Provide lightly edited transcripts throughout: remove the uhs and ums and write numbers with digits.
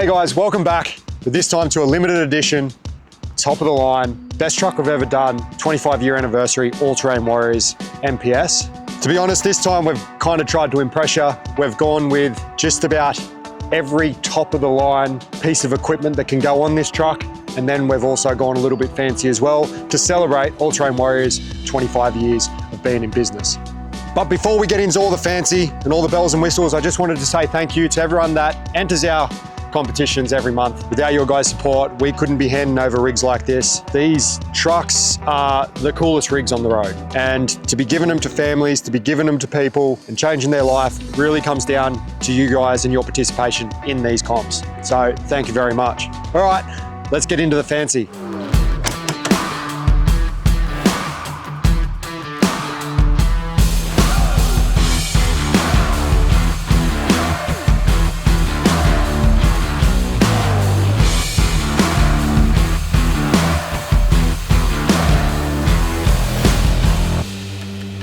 Hey guys, welcome back, but this time to a limited edition, top of the line, best truck we've ever done, 25-year anniversary, all-terrain Warriors NPS. To be honest, this time we've kind of tried to impress you. We've gone with just about every top of the line piece of equipment that can go on this truck. And then we've also gone a little bit fancy as well to celebrate All-Terrain Warriors 25 years of being in business. But before we get into all the fancy and all the bells and whistles, I just wanted to say thank you to everyone that enters our competitions every month. Without your guys' support, we couldn't be handing over rigs like this. These trucks are the coolest rigs on the road. And to be giving them to families, to be giving them to people and changing their life really comes down to you guys and your participation in these comps. So thank you very much. All right, let's get into the fancy.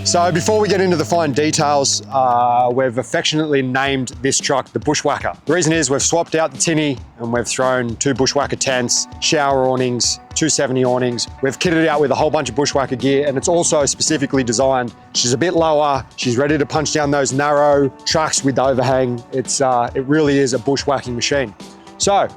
So before we get into the fine details, we've affectionately named this truck the Bushwakka. The reason is we've swapped out the tinny and we've thrown 2 Bushwakka tents, shower awnings, 270 awnings. We've kitted it out with a whole bunch of Bushwakka gear, and it's also specifically designed. She's a bit lower. She's ready to punch down those narrow trucks with overhang. It really is a bushwhacking machine. So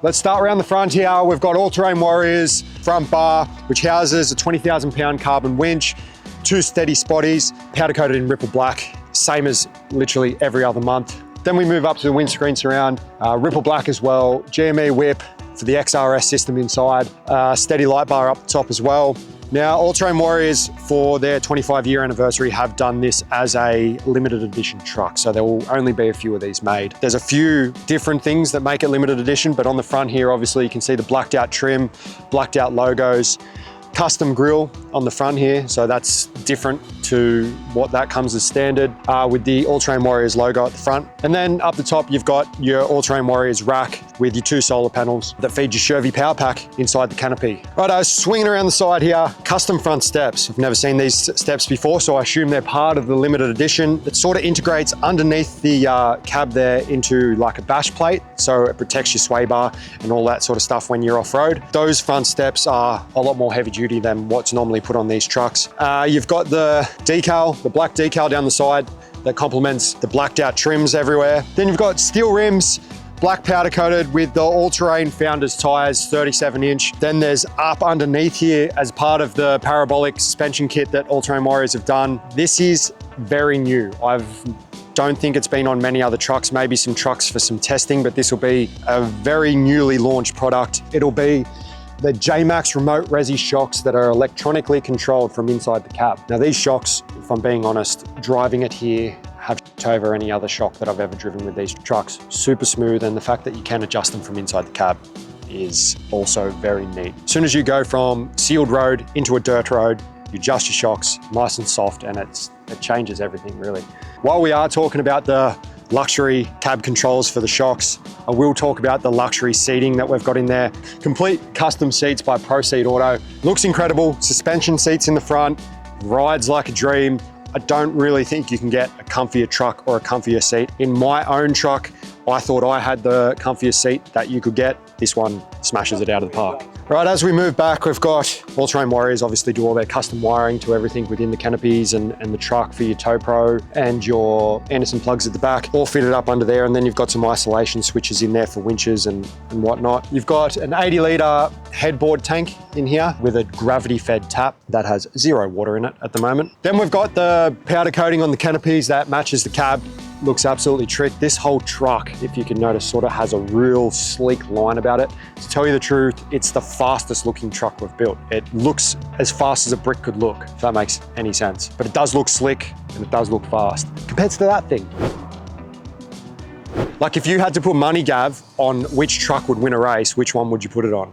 let's start around the front here. We've got All-Terrain Warriors front bar, which houses a 20,000 pound carbon winch, 2 steady spotties, powder coated in Ripple Black, same as literally every other month. Then we move up to the windscreen surround, Ripple Black as well, GME whip for the XRS system inside, steady light bar up the top as well. Now, All-Terrain Warriors for their 25-year anniversary have done this as a limited edition truck, so there will only be a few of these made. There's a few different things that make it limited edition, but on the front here, obviously you can see the blacked out trim, blacked out logos, custom grille on the front here, so that's different to what that comes as standard with the All-Terrain Warriors logo at the front. And then up the top, you've got your All-Terrain Warriors rack with your 2 solar panels that feed your Chevy power pack inside the canopy. Righto, swinging around the side here, custom front steps. I've never seen these steps before, so I assume they're part of the limited edition. It sort of integrates underneath the cab there into like a bash plate, so it protects your sway bar and all that sort of stuff when you're off-road. Those front steps are a lot more heavy duty than what's normally put on these trucks. You've got the decal, the black decal down the side that complements the blacked out trims everywhere. Then you've got steel rims, black powder coated with the all-terrain Founders tires, 37 inch. Then there's up underneath here as part of the parabolic suspension kit that All-Terrain Warriors have done. This is very new. Don't think it's been on many other trucks, maybe some trucks for some testing, but this will be a very newly launched product. It'll be the J-Max remote resi shocks that are electronically controlled from inside the cab. Now these shocks, if I'm being honest, driving it here have over any other shock that I've ever driven with these trucks. Super smooth, and the fact that you can adjust them from inside the cab is also very neat. As soon as you go from sealed road into a dirt road, you adjust your shocks, nice and soft, and it changes everything really. While we are talking about the luxury cab controls for the shocks, I will talk about the luxury seating that we've got in there. Complete custom seats by Pro Seat Auto. Looks incredible, suspension seats in the front, rides like a dream. I don't really think you can get a comfier truck or a comfier seat. In my own truck, I thought I had the comfiest seat that you could get. This one smashes it out of the park. Right, as we move back, we've got All-Terrain Warriors obviously do all their custom wiring to everything within the canopies and the truck for your tow pro and your Anderson plugs at the back, all fitted up under there. And then you've got some isolation switches in there for winches and whatnot. You've got an 80 litre headboard tank in here with a gravity fed tap that has 0 water in it at the moment. Then we've got the powder coating on the canopies that matches the cab. Looks absolutely trick. This whole truck, if you can notice, sort of has a real sleek line about it. To tell you the truth, it's the fastest looking truck we've built. It looks as fast as a brick could look, if that makes any sense. But it does look slick and it does look fast compared to that thing. Like if you had to put money, Gav, on which truck would win a race, which one would you put it on?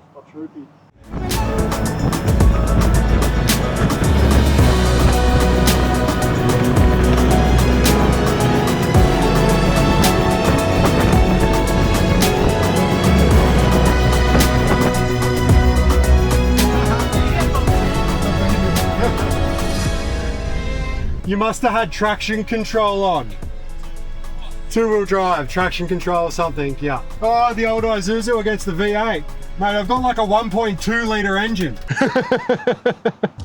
You must have had traction control on. Two-wheel drive, traction control or something, yeah. Oh, the old Isuzu against the V8. Mate, I've got like a 1.2 litre engine.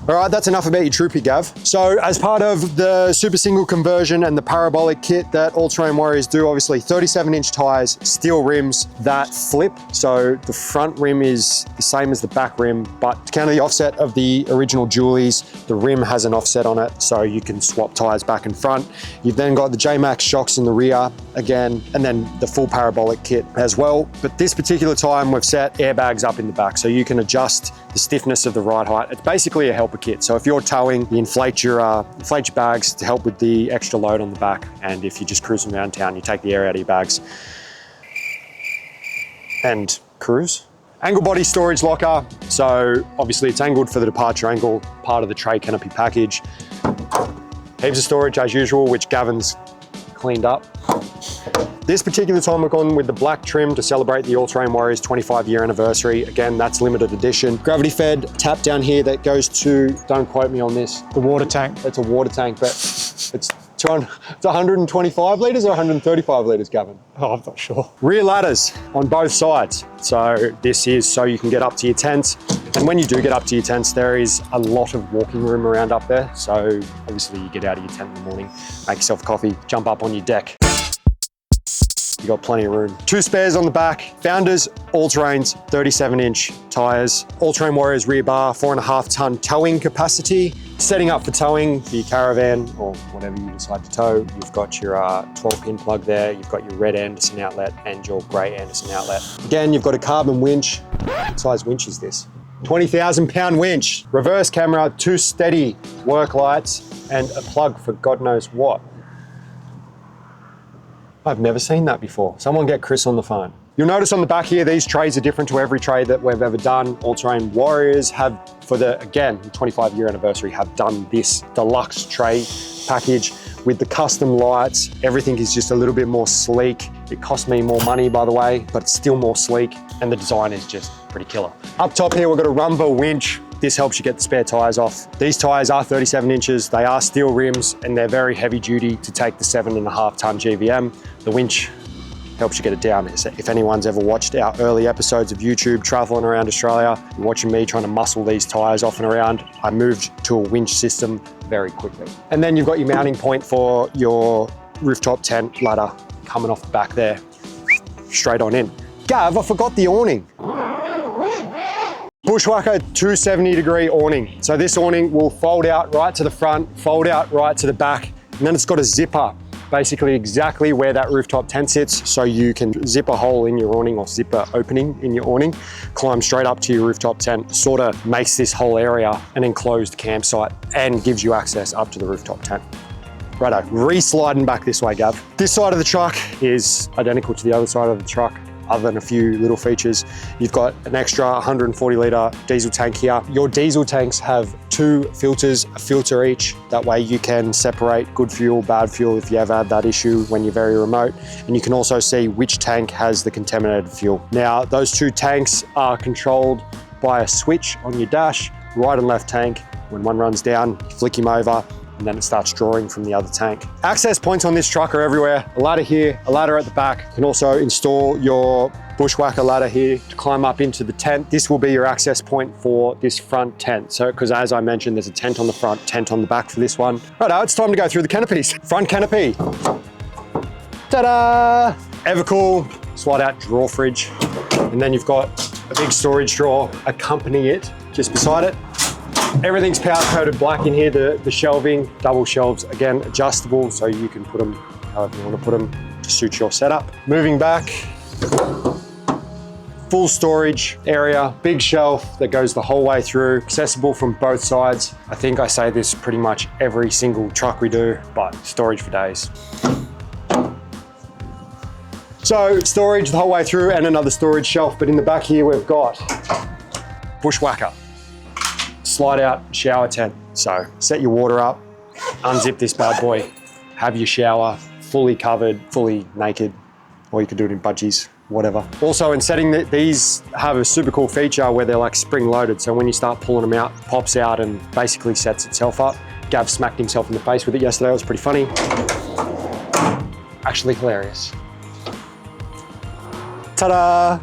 All right, that's enough about your troopy, Gav. So as part of the super single conversion and the parabolic kit that all-terrain warriors do, obviously 37-inch tires, steel rims that flip. So the front rim is the same as the back rim, but to counter the offset of the original Julies, the rim has an offset on it, so you can swap tires back and front. You've then got the J-Max shocks in the rear again, and then the full parabolic kit as well. But this particular time we've set airbags up in the back, so you can adjust the stiffness of the ride height. It's basically a helper kit. So if you're towing, you inflate your bags to help with the extra load on the back. And if you're just cruising around town, you take the air out of your bags and cruise. Angle body storage locker. So obviously it's angled for the departure angle, part of the tray canopy package. Heaps of storage as usual, which Gavin's cleaned up. This particular time we've gone with the black trim to celebrate the All-Terrain Warriors 25-year anniversary. Again, that's limited edition. Gravity fed tap down here that goes to, don't quote me on this, The water tank. it's a water tank, but it's 125 litres or 135 litres, Gavin? Oh, I'm not sure. Rear ladders on both sides. So this is so you can get up to your tents. And when you do get up to your tents, there is a lot of walking room around up there. So obviously you get out of your tent in the morning, make yourself a coffee, jump up on your deck. You got plenty of room. Two spares on the back. Founders, all-terrains, 37-inch tires. All-Terrain Warriors rear bar, 4.5 ton towing capacity. Setting up for towing for your caravan or whatever you decide to tow. You've got your 12-pin plug there. You've got your red Anderson outlet and your grey Anderson outlet. Again, you've got a carbon winch. What size winch is this? 20,000 pound winch. Reverse camera, two steady work lights, and a plug for God knows what. I've never seen that before. Someone get Chris on the phone. You'll notice on the back here, these trays are different to every tray that we've ever done. All-Terrain Warriors have, for the, again, 25-year anniversary, have done this deluxe tray package with the custom lights. Everything is just a little bit more sleek. It cost me more money, by the way, but it's still more sleek, and the design is just pretty killer. Up top here, we've got a Rumba winch. This helps you get the spare tires off. These tires are 37 inches, they are steel rims, and they're very heavy duty to take the 7.5 ton GVM. The winch helps you get it down. If anyone's ever watched our early episodes of YouTube traveling around Australia, you're watching me trying to muscle these tires off and around, I moved to a winch system very quickly. And then you've got your mounting point for your rooftop tent ladder coming off the back there, straight on in. Gav, I forgot the awning. Bushwakka 270-degree awning. So this awning will fold out right to the front, fold out right to the back, and then it's got a zipper, basically exactly where that rooftop tent sits, so you can zip a hole in your awning or zip an opening in your awning, climb straight up to your rooftop tent, sort of makes this whole area an enclosed campsite and gives you access up to the rooftop tent. Righto, re-sliding back this way, Gav. This side of the truck is identical to the other side of the truck, other than a few little features. You've got an extra 140 litre diesel tank here. Your diesel tanks have two filters, a filter each. That way you can separate good fuel, bad fuel if you ever had that issue when you're very remote. And you can also see which tank has the contaminated fuel. Now, those two tanks are controlled by a switch on your dash, right and left tank. When one runs down, you flick him over, and then it starts drawing from the other tank. Access points on this truck are everywhere. A ladder here, a ladder at the back. You can also install your Bushwakka ladder here to climb up into the tent. This will be your access point for this front tent. So, because as I mentioned, there's a tent on the front, tent on the back for this one. Right now, it's time to go through the canopies. Front canopy. Ta-da! Evercool, slide out drawer fridge. And then you've got a big storage drawer accompanying it just beside it. Everything's powder coated black in here, the shelving, double shelves, again, adjustable, so you can put them however you want to put them to suit your setup. Moving back, full storage area, big shelf that goes the whole way through, accessible from both sides. I think I say this pretty much every single truck we do, but storage for days. So storage the whole way through and another storage shelf, but in the back here we've got Bushwakka. Slide out shower tent. So set your water up, unzip this bad boy, have your shower fully covered, fully naked, or you could do it in budgies, whatever. Also in setting these have a super cool feature where they're like spring loaded. So when you start pulling them out, it pops out and basically sets itself up. Gav smacked himself in the face with it yesterday, it was pretty funny. A actually hilarious. Ta-da!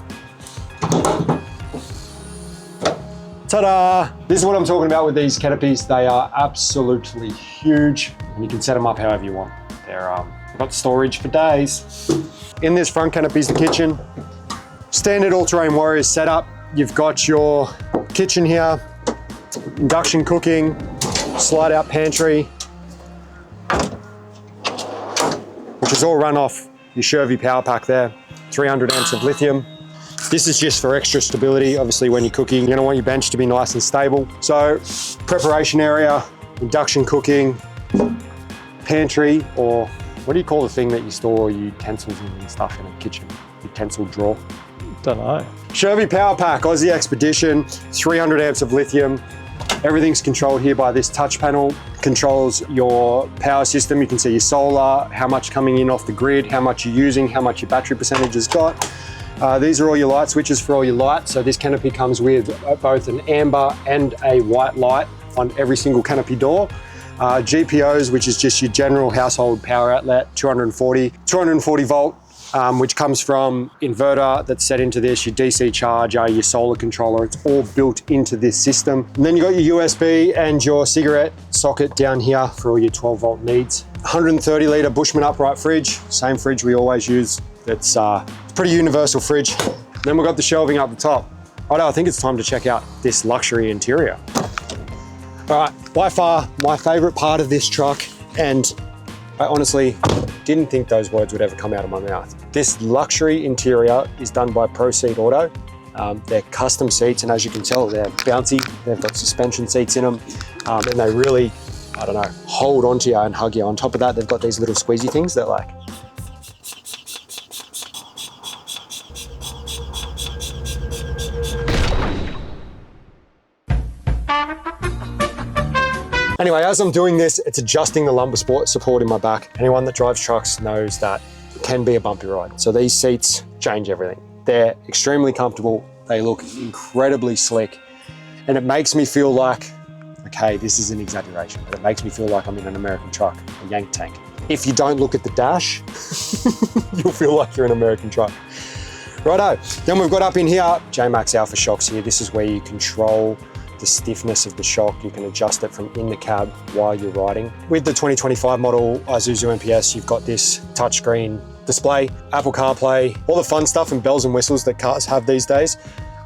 Ta-da! This is what I'm talking about with these canopies. They are absolutely huge, and you can set them up however you want. They've got storage for days. In this front canopy is the kitchen. Standard all-terrain Warriors setup. You've got your kitchen here, induction cooking, slide-out pantry, which is all run off your Shervy power pack there. 300 amps of lithium. This is just for extra stability. Obviously, when you're cooking, you're gonna want your bench to be nice and stable. So, preparation area, induction cooking, pantry, or what do you call the thing that you store utensils and stuff in a kitchen? Utensil drawer? Don't know. Shervy power pack, Aussie Expedition, 300 amps of lithium. Everything's controlled here by this touch panel. Controls your power system. You can see your solar, how much coming in off the grid, how much you're using, how much your battery percentage has got. These are all your light switches for all your lights. So this canopy comes with both an amber and a white light on every single canopy door. GPOs, which is just your general household power outlet, 240 volt, which comes from inverter that's set into this, your DC charger, your solar controller. It's all built into this system. And then you got your USB and your cigarette socket down here for all your 12 volt needs. 130 litre Bushman upright fridge, same fridge we always use. It's a pretty universal fridge. Then we've got the shelving up the top. Righto, I think it's time to check out this luxury interior. All right, by far my favorite part of this truck, and I honestly didn't think those words would ever come out of my mouth. This luxury interior is done by Pro Seat Auto. They're custom seats, and as you can tell, they're bouncy. They've got suspension seats in them, and they really, I don't know, hold onto you and hug you. On top of that, they've got these little squeezy things that like, anyway, as I'm doing this, it's adjusting the lumbar support in my back. Anyone that drives trucks knows that it can be a bumpy ride. So these seats change everything. They're extremely comfortable. They look incredibly slick. And it makes me feel like, okay, this is an exaggeration, but it makes me feel like I'm in an American truck, a Yank tank. If you don't look at the dash, you'll feel like you're in an American truck. Righto, then we've got up in here, J-Max Alpha shocks here. This is where you control the stiffness of the shock. You can adjust it from in the cab while you're riding. With the 2025 model Isuzu NPS, you've got this touchscreen display, Apple CarPlay, all the fun stuff and bells and whistles that cars have these days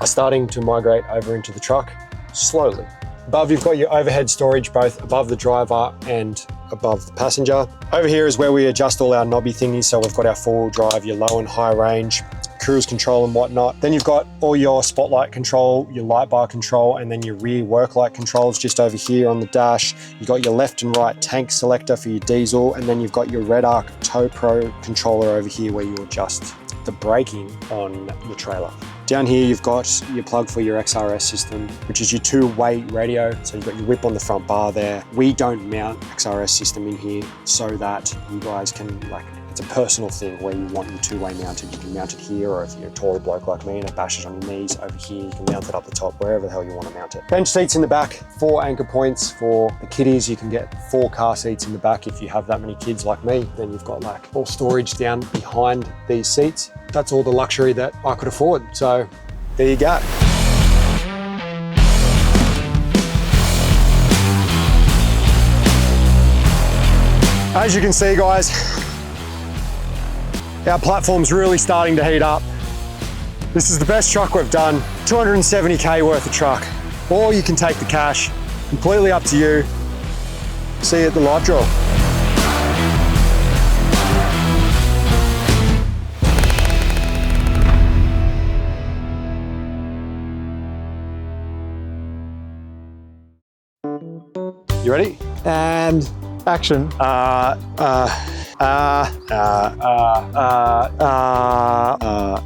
are starting to migrate over into the truck slowly. Above, you've got your overhead storage, both above the driver and above the passenger. Over here is where we adjust all our knobby thingies. So we've got our four-wheel drive, your low and high range, cruise control and whatnot. Then you've got all your spotlight control, your light bar control, and then your rear work light controls just over here on the dash. You've got your left and right tank selector for your diesel, and then you've got your Red Arc Tow Pro controller over here where you adjust the braking on the trailer. Down here, you've got your plug for your XRS system, which is your two-way radio. So you've got your whip on the front bar there. We don't mount XRS system in here so that you guys can, like, it's a personal thing where you want your two-way mounted. You can mount it here, or if you're a taller bloke like me and it bashes on your knees, over here, you can mount it up the top, wherever the hell you want to mount it. Bench seats in the back, 4 anchor points for the kiddies. You can get 4 car seats in the back if you have that many kids like me. Then you've got like all storage down behind these seats. That's all the luxury that I could afford. So there you go. As you can see, guys, our platform's really starting to heat up. This is the best truck we've done. 270K worth of truck. Or you can take the cash, completely up to you. See you at the live draw. You ready? And action.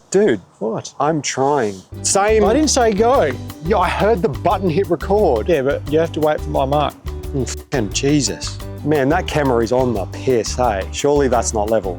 Dude, What? I'm trying. Same. I didn't say go. Yeah, I heard the button hit record. Yeah, but you have to wait for my mark. Fucking Jesus. Man, that camera is on the piss, hey? Surely that's not level.